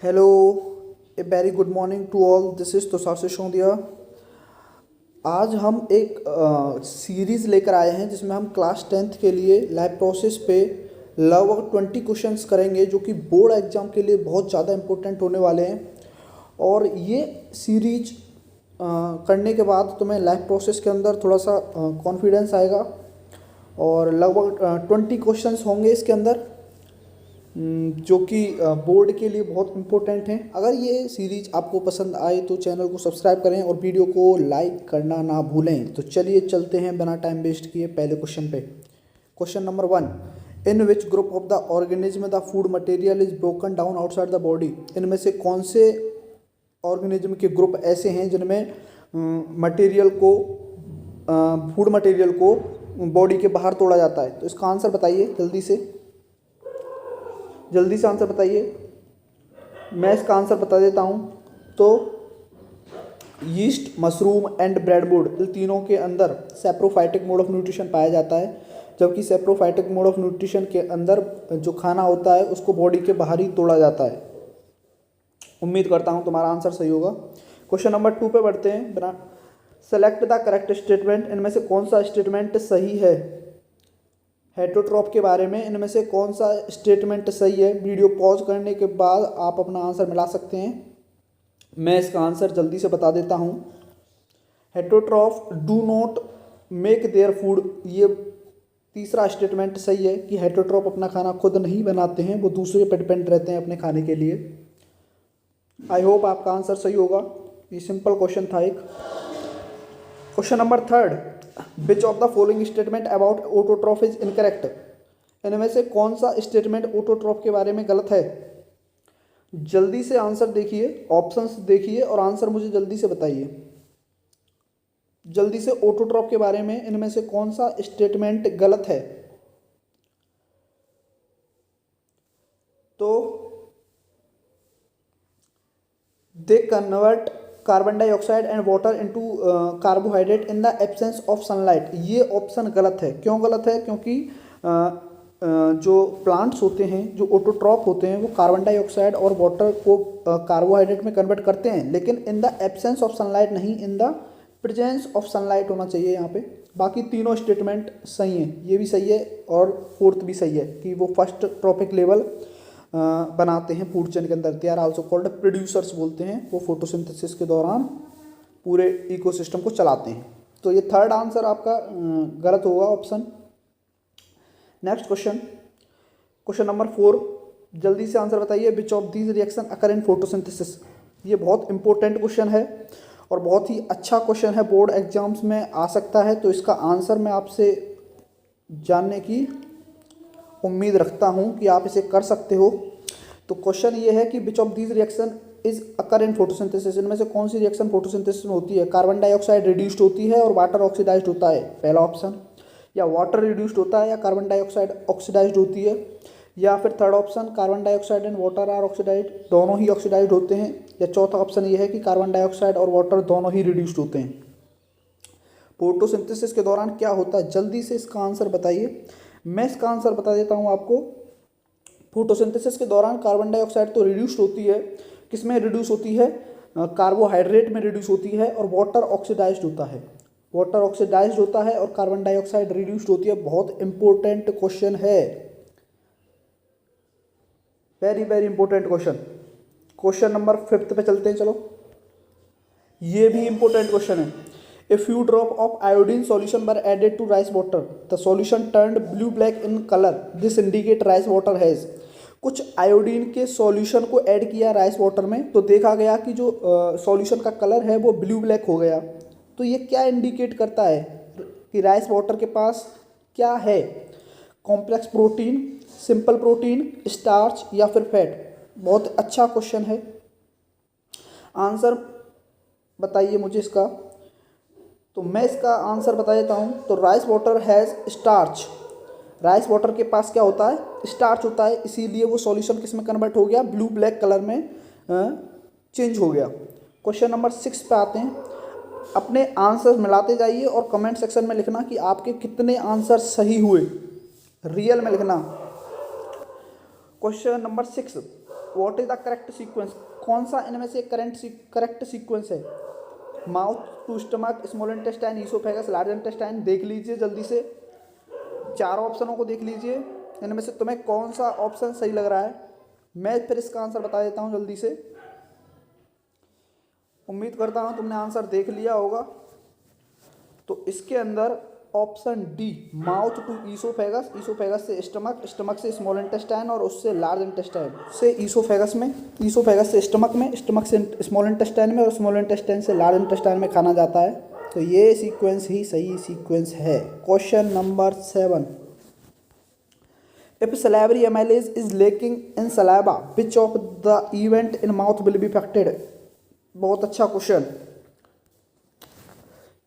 Hello, a very good morning to all. This is Tushar Sisodia. आज हम एक सीरीज़ लेकर आए हैं जिसमें हम क्लास 10th के लिए लैब प्रोसेस पे लगभग 20 क्वेश्चंस करेंगे जो कि बोर्ड एग्ज़ाम के लिए बहुत ज़्यादा इम्पोर्टेंट होने वाले हैं। और ये सीरीज करने के बाद तुम्हें लैब प्रोसेस के अंदर थोड़ा सा कॉन्फिडेंस आएगा और लगभग 20 क्वेश्चंस होंगे इसके अंदर जो कि बोर्ड के लिए बहुत इम्पोर्टेंट हैं। अगर ये सीरीज आपको पसंद आए तो चैनल को सब्सक्राइब करें और वीडियो को लाइक करना ना भूलें। तो चलिए चलते हैं बिना टाइम वेस्ट किए पहले क्वेश्चन पे। Question number 1, in which group of the organism the food material is broken down outside the body. इनमें से कौन से ऑर्गेनिज्म के ग्रुप ऐसे हैं जिनमें मटेरियल को फूड मटेरियल को बॉडी के बाहर तोड़ा जाता है। तो इसका आंसर बताइए जल्दी से आंसर बताइए। मैं इसका आंसर बता देता हूँ। तो यीस्ट, मशरूम एंड ब्रेडवुड, इन तीनों के अंदर सेप्रोफाइटिक मोड ऑफ न्यूट्रिशन पाया जाता है, जबकि सेप्रोफाइटिक मोड ऑफ न्यूट्रिशन के अंदर जो खाना होता है उसको बॉडी के बाहर ही तोड़ा जाता है। उम्मीद करता हूँ तुम्हारा आंसर सही होगा। क्वेश्चन नंबर 2 पे बढ़ते हैं। Select the correct statement. इनमें से कौन सा स्टेटमेंट सही है? हेटरोट्रॉप के बारे में इनमें से कौन सा स्टेटमेंट सही है? वीडियो पॉज करने के बाद आप अपना आंसर मिला सकते हैं। मैं इसका आंसर जल्दी से बता देता हूँ। Heterotroph do not make their food, ये तीसरा स्टेटमेंट सही है कि हेटरोट्रॉफ अपना खाना खुद नहीं बनाते हैं, वो दूसरे पर डिपेंड रहते हैं अपने खाने के लिए। आई होप आपका आंसर सही होगा। ये सिंपल क्वेश्चन था एक। Question number 3, which of the following statement about autotroph is incorrect. इनमें से कौन सा स्टेटमेंट ऑटोट्रॉफ के बारे में गलत है? जल्दी से आंसर देखिए, ऑप्शंस देखिए और आंसर मुझे जल्दी से बताइए। जल्दी से ऑटोट्रॉफ के बारे में इनमें से कौन सा स्टेटमेंट गलत है? तो they convert carbon dioxide and water into carbohydrate in the absence of sunlight. ये ऑप्शन गलत है। क्यों गलत है? क्योंकि जो प्लांट्स होते हैं, जो ऑटोट्रॉफ होते हैं, वो कार्बन डाइऑक्साइड और वाटर को कार्बोहाइड्रेट में कन्वर्ट करते हैं, लेकिन in the absence of sunlight नहीं, in the presence of sunlight होना चाहिए यहाँ पे। बाकी तीनों स्टेटमेंट सही हैं, ये भी सही है और फोर्थ भी सही है कि वो फर्स्ट ट्रॉपिक लेवल बनाते हैं फूड चेन के अंदर। They are also called producers बोलते हैं। वो फोटोसिंथेसिस के दौरान पूरे इकोसिस्टम को चलाते हैं। तो ये थर्ड आंसर आपका गलत होगा, ऑप्शन। नेक्स्ट क्वेश्चन नंबर 4, जल्दी से आंसर बताइए। Which of these reaction occur in photosynthesis. ये बहुत इंपॉर्टेंट क्वेश्चन है और बहुत ही अच्छा क्वेश्चन है, बोर्ड एग्जाम्स में आ सकता है। तो इसका आंसर मैं आपसे जानने की उम्मीद रखता हूं कि आप इसे कर सकते हो। तो क्वेश्चन ये है कि which of these reaction is occur in photosynthesis. इनमें से कौन सी रिएक्शन फोटोसिंथेसिस में होती है? कार्बन डाइऑक्साइड रिड्यूस्ड होती है और वाटर ऑक्सीडाइज्ड होता है, पहला ऑप्शन। या वाटर रिड्यूस्ड होता है या कार्बन डाइऑक्साइड ऑक्सीडाइज्ड होती है। या फिर third option, carbon dioxide and water are oxidized, दोनों ही ऑक्सीडाइज्ड होते हैं। या चौथा ऑप्शन ये है कि कार्बन डाइऑक्साइड और वाटर दोनों ही रिड्यूस्ड होते हैं। फोटोसिंथेसिस के दौरान क्या होता है? जल्दी से इसका आंसर बताइए। मैं इसका आंसर बता देता हूँ आपको। फोटोसिंथेसिस के दौरान कार्बन डाइऑक्साइड तो रिड्यूस होती है। किस में रिड्यूस होती है? कार्बोहाइड्रेट में रिड्यूस होती है। और वाटर ऑक्सीडाइज्ड होता है, वाटर ऑक्सीडाइज्ड होता है और कार्बन डाइऑक्साइड रिड्यूस्ड होती है। बहुत इंपॉर्टेंट क्वेश्चन है, very very important question. Question number 5 पे चलते हैं। चलो, ये भी इंपॉर्टेंट क्वेश्चन है। A few drop of iodine solution were added to rice water. The solution turned blue black in color. This indicate rice water has. कुछ iodine के solution को ऐड किया राइस वाटर में, तो देखा गया कि जो सॉल्यूशन का कलर है वो ब्लू ब्लैक हो गया। तो ये क्या इंडिकेट करता है कि राइस वाटर के पास क्या है? Complex protein, simple protein, starch या फिर फैट? बहुत अच्छा क्वेश्चन है। आंसर बताइए मुझे इसका। तो मैं इसका आंसर बता देता हूँ। तो rice water has starch. Rice water के पास क्या होता है? स्टार्च होता है, इसीलिए वो सॉल्यूशन किस में कन्वर्ट हो गया? ब्लू ब्लैक कलर में चेंज हो गया। क्वेश्चन नंबर 6 पे आते हैं। अपने आंसर मिलाते जाइए और कमेंट सेक्शन में लिखना कि आपके कितने आंसर सही हुए, रियल में लिखना। Question number 6, what is the correct sequence, कौन सा इनमें से करेक्ट सीक्वेंस है? Mouth to stomach, small intestine, oesophagus, large intestine. देख लीजिए जल्दी से, चारों ऑप्शनों को देख लीजिए, इनमें से तुम्हें कौन सा ऑप्शन सही लग रहा है। मैं फिर इसका आंसर बता देता हूँ जल्दी से। उम्मीद करता हूँ तुमने आंसर देख लिया होगा। तो इसके अंदर option D, mouth to oesophagus, oesophagus से स्टमक, स्टमक से स्मॉल इंटेस्टाइन और उससे लार्ज इंटेस्टाइन से ईसोफेगस में, ईसोफेगस से स्टमक में, स्टमक से स्मॉल इंटेस्टाइन में और स्मॉल इंटेस्टाइन से लार्ज इंटेस्टाइन में खाना जाता है। तो ये सीक्वेंस ही सही सीक्वेंस है। Question number 7, if salivary amylase is lacking in saliva, which of the event in mouth will be affected? बहुत अच्छा क्वेश्चन,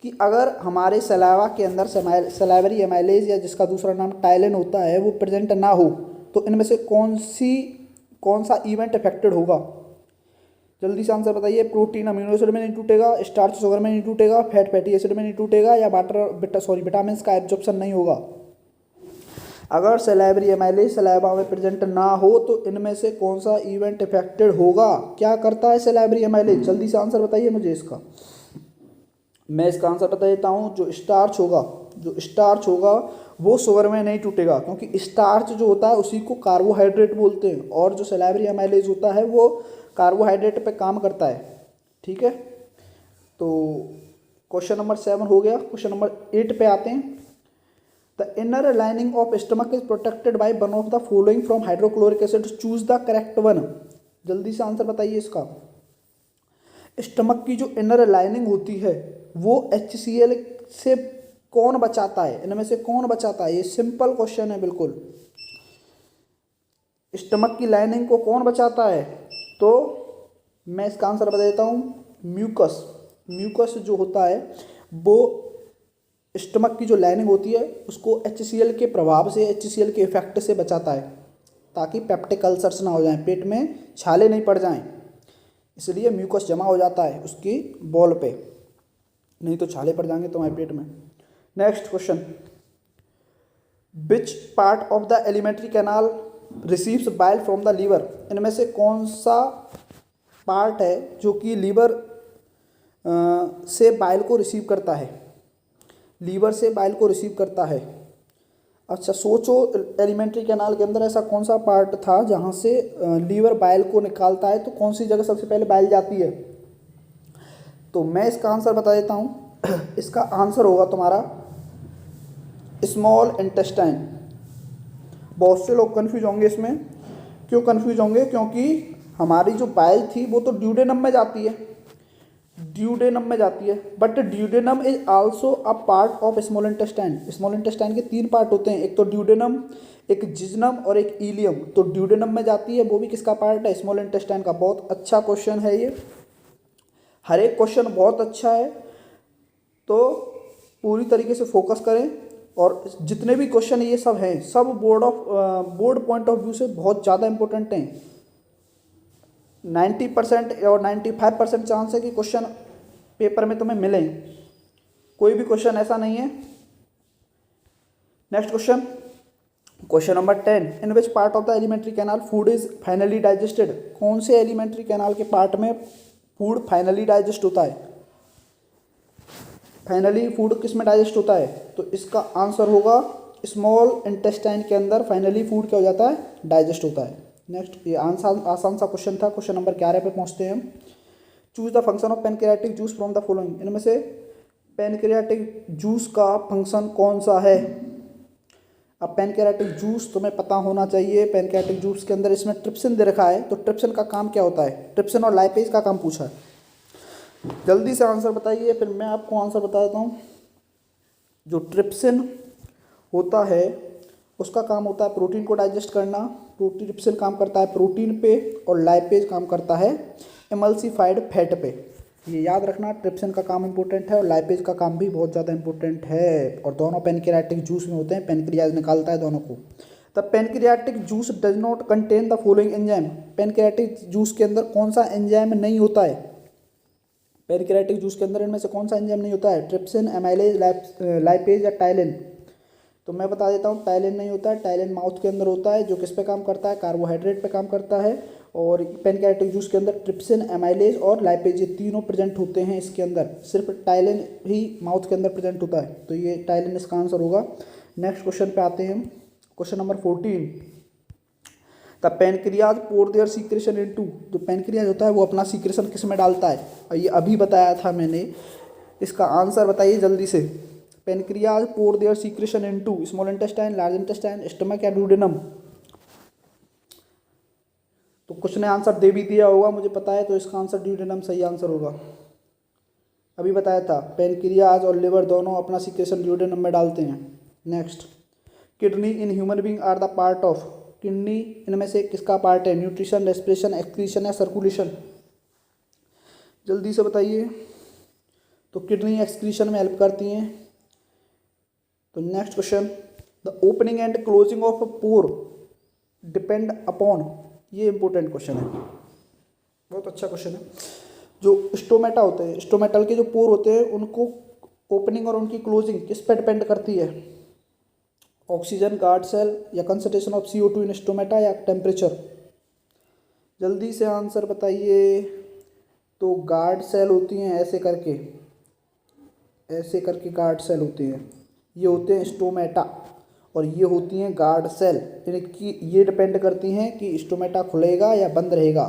कि अगर हमारे सलावा के अंदर सलाइवरी एमाइलेज या जिसका दूसरा नाम टाइलिन होता है वो प्रेजेंट ना हो, तो इनमें से कौन सा इवेंट अफेक्टेड होगा? जल्दी से आंसर बताइए। प्रोटीन अमीनो एसिड में नहीं टूटेगा, स्टार्च शुगर में नहीं टूटेगा, फैट फैटी एसिड में नहीं टूटेगा, या विटामिन का एब्जॉर्प्शन नहीं होगा। अगर सलाइवरी एमाइलेज सलाइवा में प्रेजेंट ना हो तो इनमें से कौन सा इवेंट अफेक्टेड होगा? क्या करता है सलाइवरी एमाइलेज? जल्दी से आंसर बताइए मुझे इसका। मैं इसका आंसर बता देता हूँ। जो स्टार्च होगा वो शुगर में नहीं टूटेगा, क्योंकि स्टार्च जो होता है उसी को कार्बोहाइड्रेट बोलते हैं, और जो सलाइवरी एमाइलेज होता है वो कार्बोहाइड्रेट पे काम करता है। ठीक है, तो क्वेश्चन नंबर 7 हो गया। क्वेश्चन नंबर 8 पे आते हैं। The inner lining of stomach is protected by one of the following from hydrochloric acid, choose the correct one. जल्दी से आंसर बताइए इसका। स्टमक की जो इनर लाइनिंग होती है वो HCl से कौन बचाता है? इनमें से कौन बचाता है? ये सिंपल क्वेश्चन है बिल्कुल। स्टमक की लाइनिंग को कौन बचाता है? तो मैं इसका आंसर बता देता हूँ। म्यूकस जो होता है वो स्टमक की जो लाइनिंग होती है उसको HCl के प्रभाव से, HCl के इफेक्ट से बचाता है, ताकि पेप्टिक अल्सर्स ना हो जाएं, पेट में छाले नहीं पड़ जाएं। इसलिए म्यूकस जमा हो जाता है उसकी बॉल पे, नहीं तो छाले पड़ जाएंगे तुम्हारे पेट में। Next question, which part of the alimentary canal receives bile from the liver? इनमें से कौन सा पार्ट है जो कि लीवर से बाइल को रिसीव करता है? लीवर से बाइल को रिसीव करता है। अच्छा सोचो, एलिमेंट्री कैनाल के अंदर ऐसा कौन सा पार्ट था जहाँ से लीवर बाइल को निकालता है, तो कौन सी जगह सबसे पहले बाइल जाती है? तो मैं इसका आंसर बता देता हूँ। इसका आंसर होगा तुम्हारा स्मॉल इंटेस्टाइन। बहुत से लोग कंफ्यूज होंगे इसमें। क्यों कंफ्यूज होंगे? क्योंकि हमारी जो बाइल थी वो तो ड्यूडेनम में जाती है, but duodenum is also a part of small intestine. Small intestine के 3 पार्ट होते हैं, एक तो ड्यूडेनम, एक जिजनम और एक इलियम। तो ड्यूडेनम में जाती है, वो भी किसका पार्ट है? स्मॉल इंटेस्टाइन का। बहुत अच्छा क्वेश्चन है ये, हर एक क्वेश्चन बहुत अच्छा है, तो पूरी तरीके से फोकस करें। और जितने भी क्वेश्चन ये सब हैं, सब बोर्ड पॉइंट ऑफ व्यू से बहुत ज़्यादा इंपॉर्टेंट हैं। 90% और 95% चांस है कि क्वेश्चन पेपर में तुम्हें मिलें, कोई भी क्वेश्चन ऐसा नहीं है। Next question number 10, in which part of the alimentary canal food is finally digested? कौन से एलिमेंट्री कैनाल के पार्ट में फूड फाइनली डाइजेस्ट होता है? फाइनली फूड किस में डाइजेस्ट होता है? तो इसका आंसर होगा स्मॉल इंटेस्टाइन के अंदर फाइनली फूड क्या हो जाता है? डाइजेस्ट होता है। नेक्स्ट, ये आसान सा क्वेश्चन था। क्वेश्चन नंबर 11 पे पहुंचते हैं हम। Choose the function of pancreatic juice from the following. इनमें से पैनक्रियाटिक जूस का फंक्शन कौन सा है? अब पैनक्रियाटिक जूस तुम्हें पता होना चाहिए। पैनक्रियाटिक जूस के अंदर इसमें ट्रिप्सिन दे रखा है, तो ट्रिप्सिन का काम क्या होता है? ट्रिप्सिन और लाइपेज का काम पूछा है। जल्दी से आंसर बताइए, फिर मैं आपको आंसर बता देता हूँ। जो ट्रिप्सिन होता है उसका काम होता है प्रोटीन को डाइजेस्ट करना। ट्रिप्सिन काम करता है प्रोटीन पे, और लाइपेज काम करता है एमल्सिफाइड फैट पे। ये याद रखना, ट्रिप्सिन का काम इंपॉर्टेंट है और लाइपेज का काम भी बहुत ज़्यादा इंपॉर्टेंट है, और दोनों पैनक्रियाटिक जूस में होते हैं। पैनक्रियाज निकालता है दोनों को। The pancreatic juice does not contain the following enzyme. Pancreatic juice के अंदर कौन सा एंजाइम नहीं होता है? पैनक्रियाटिक जूस के अंदर इनमें से कौन सा एंजाइम नहीं होता है? ट्रिप्सिन, एमाइलेज, लाइपेज या टाइलिन? तो मैं बता देता हूँ, टाइलिन नहीं होता है। टाइलिन माउथ के अंदर होता है, जो किस पे काम करता है? कार्बोहाइड्रेट पे काम करता है। और पैनक्रियाटिक जूस के अंदर ट्रिप्सिन, एमाइलेज और लाइपेज, ये तीनों प्रेजेंट होते हैं इसके अंदर। सिर्फ टाइलिन ही माउथ के अंदर प्रेजेंट होता है, तो ये टाइलिन इसका आंसर होगा। नेक्स्ट क्वेश्चन पे आते हैं हम, question number 14। The pancreas pour their secretion into, जो पैनक्रियाज होता है वो अपना सीक्रेशन किस में डालता है, और ये अभी बताया था मैंने। इसका आंसर बताइए जल्दी से। Pancreas pour their secretion into small intestine, large intestine, stomach या डुडेनम। तो कुछ ने आंसर दे भी दिया होगा मुझे पता है, तो इसका आंसर ड्यूडेनम सही आंसर होगा। अभी बताया था पैनक्रियाज और लिवर दोनों अपना सीक्रेशन ड्यूडेनम में डालते हैं। Next, kidney in human being are the part of, kidney इनमें से किसका पार्ट है, न्यूट्रिशन, रेस्पिरेशन, एक्सक्रीशन या सर्कुलेशन। जल्दी से बताइए। तो किडनी एक्सक्रीशन में हेल्प करती हैं। तो next question, the opening and closing of pore depend upon, ये इंपॉर्टेंट क्वेश्चन है, बहुत अच्छा क्वेश्चन है। जो स्टोमेटा होते हैं, स्टोमेटल के जो पोर होते हैं उनको ओपनिंग और उनकी क्लोजिंग किस पे डिपेंड करती है, ऑक्सीजन, गार्ड सेल या concentration of CO2 in stomata या टेम्परेचर। जल्दी से आंसर बताइए। तो गार्ड सेल होती हैं ऐसे करके, ऐसे करके गार्ड सेल होती हैं, ये होते हैं स्टोमेटा, और ये होती हैं गार्ड सेल। इनकी ये डिपेंड करती हैं कि स्टोमेटा खुलेगा या बंद रहेगा।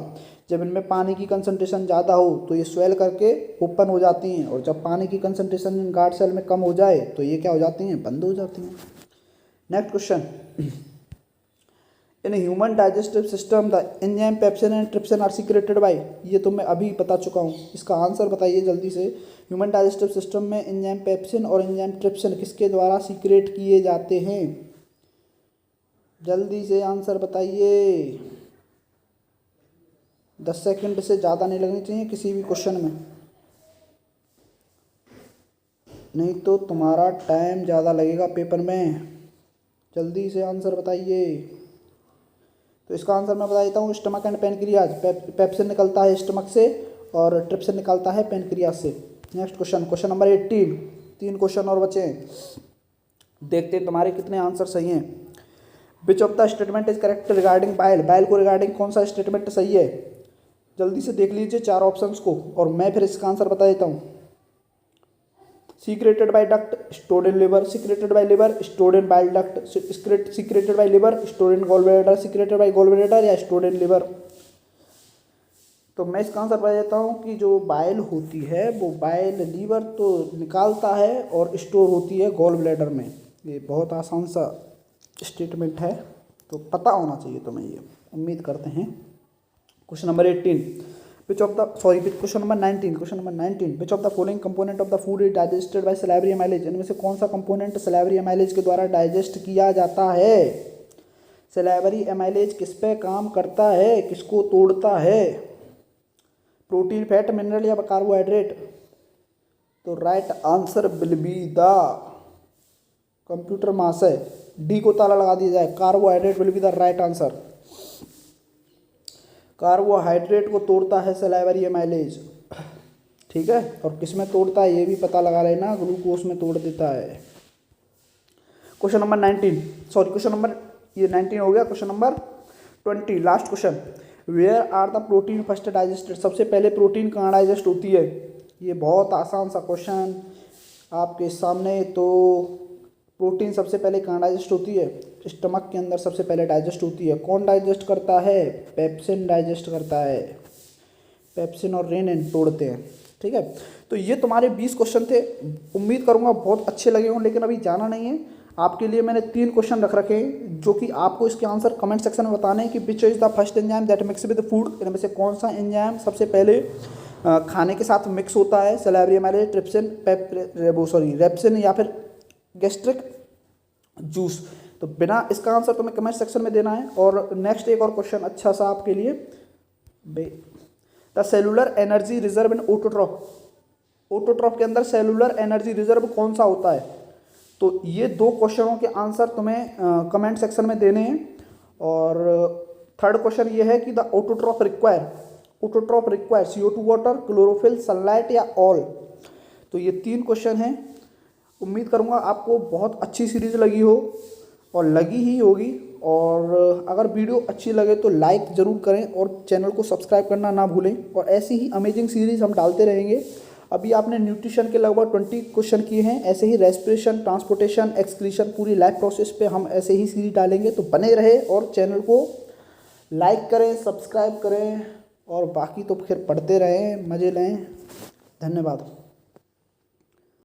जब इनमें पानी की कंसंट्रेशन ज़्यादा हो तो ये स्वेल करके ओपन हो जाती हैं, और जब पानी की कंसंट्रेशन इन गार्ड सेल में कम हो जाए तो ये क्या हो जाती हैं, बंद हो जाती हैं। Next question, in human digestive system the enzyme pepsin and trypsin are secreted by, ये तो मैं अभी बता चुका हूँ। इसका आंसर बताइए जल्दी से। ह्यूमन डाइजेस्टिव सिस्टम में एंजाइम पेप्सिन और एंजाइम ट्रिप्सिन किसके द्वारा सीक्रेट किए जाते हैं, जल्दी से आंसर बताइए। 10 सेकंड से ज़्यादा नहीं लगनी चाहिए किसी भी क्वेश्चन में, नहीं तो तुम्हारा टाइम ज़्यादा लगेगा पेपर में। जल्दी से आंसर बताइए। तो इसका आंसर मैं बता देता हूँ, स्टमक एंड पैनक्रियाज। पेप्सिन निकलता है स्टमक से और ट्रिप्सिन निकलता है पैनक्रियाज से। Next question, question number 18। 3 question और बचे हैं, देखते हैं तुम्हारे कितने आंसर सही हैं। Which of the statement is correct regarding bile, bile को रिगार्डिंग कौन सा स्टेटमेंट सही है, जल्दी से देख लीजिए 4 ऑप्शंस को, और मैं फिर इसका आंसर बता देता हूँ। Secreted by duct, stored in liver, secreted by liver, stored in bile duct, secreted by liver, stored in gall bladder, secreted by gall bladder या स्टोर्ड इन लिवर। तो मैं इसका आंसर बता देता हूँ कि जो बाइल होती है वो बाइल लीवर तो निकालता है और स्टोर होती है गॉल ब्लैडर में। ये बहुत आसान सा स्टेटमेंट है, तो पता होना चाहिए तुम्हें, ये उम्मीद करते हैं। Question number 18, question number 19, which of the following component of the food is digested by salivary amylase, इनमें से कौन सा कंपोनेंट सलाइवरी एमाइलेज के द्वारा डाइजेस्ट किया जाता है। सलाइवरी एमाइलेज किस पे काम करता है, किसको तोड़ता है, प्रोटीन, फैट, मिनरल या कार्बोहाइड्रेट। तो right answer will be the, computer mass है, डी को ताला लगा दिया जाए, carbohydrate will be the right answer. Carbohydrate को तोड़ता है सलाइवरी एमाइलेज, ठीक है। और किस में तोड़ता है ये भी पता लगा लेना, ग्लूकोज में तोड़ देता है। क्वेश्चन नंबर 19, क्वेश्चन नंबर, ये 19 हो गया। Question number 20, last question, where are the protein first digested, सबसे पहले प्रोटीन कहाँ डाइजेस्ट होती है। ये बहुत आसान सा क्वेश्चन आपके सामने। तो प्रोटीन सबसे पहले कहाँ डाइजेस्ट होती है, स्टमक के अंदर सबसे पहले डाइजेस्ट होती है। कौन डाइजेस्ट करता है, पेप्सिन डाइजेस्ट करता है, पेप्सिन और रेनिन तोड़ते हैं, ठीक है। तो ये तुम्हारे 20 क्वेश्चन थे, उम्मीद करूँगा बहुत अच्छे लगे हों। लेकिन अभी जाना नहीं है, आपके लिए मैंने 3 क्वेश्चन रख रखे हैं, जो कि आपको इसके आंसर कमेंट सेक्शन में बताने हैं कि which is the first enzyme that mix with food, इनमें से कौन सा एंजाइम सबसे पहले खाने के साथ मिक्स होता है, सलाइवरी एमाइलेज, ट्रिप्सिन, रेप्सिन या फिर गैस्ट्रिक जूस। तो बिना इसका आंसर तुम्हें कमेंट सेक्शन में देना है। और नेक्स्ट एक और क्वेश्चन अच्छा सा आपके लिए, the cellular energy reserve in autotroph, autotroph के अंदर सेलुलर एनर्जी रिजर्व कौन सा होता है। तो ये 2 क्वेश्चनों के आंसर तुम्हें कमेंट सेक्शन में देने हैं। और थर्ड क्वेश्चन ये है कि the autotroph require CO2 water, chlorophyll, sunlight या ऑल। तो ये 3 क्वेश्चन हैं। उम्मीद करूँगा आपको बहुत अच्छी सीरीज लगी हो, और लगी ही होगी। और अगर वीडियो अच्छी लगे तो लाइक ज़रूर करें और चैनल को सब्सक्राइब करना ना भूलें। और ऐसी ही अमेजिंग सीरीज़ हम डालते रहेंगे। अभी आपने न्यूट्रिशन के लगभग 20 क्वेश्चन किए हैं, ऐसे ही रेस्पिरेशन, ट्रांसपोर्टेशन, एक्सक्रीशन, पूरी लाइफ प्रोसेस पे हम ऐसे ही सीरीज डालेंगे। तो बने रहे और चैनल को लाइक करें, सब्सक्राइब करें और बाकी तो फिर पढ़ते रहें, मज़े लें। धन्यवाद।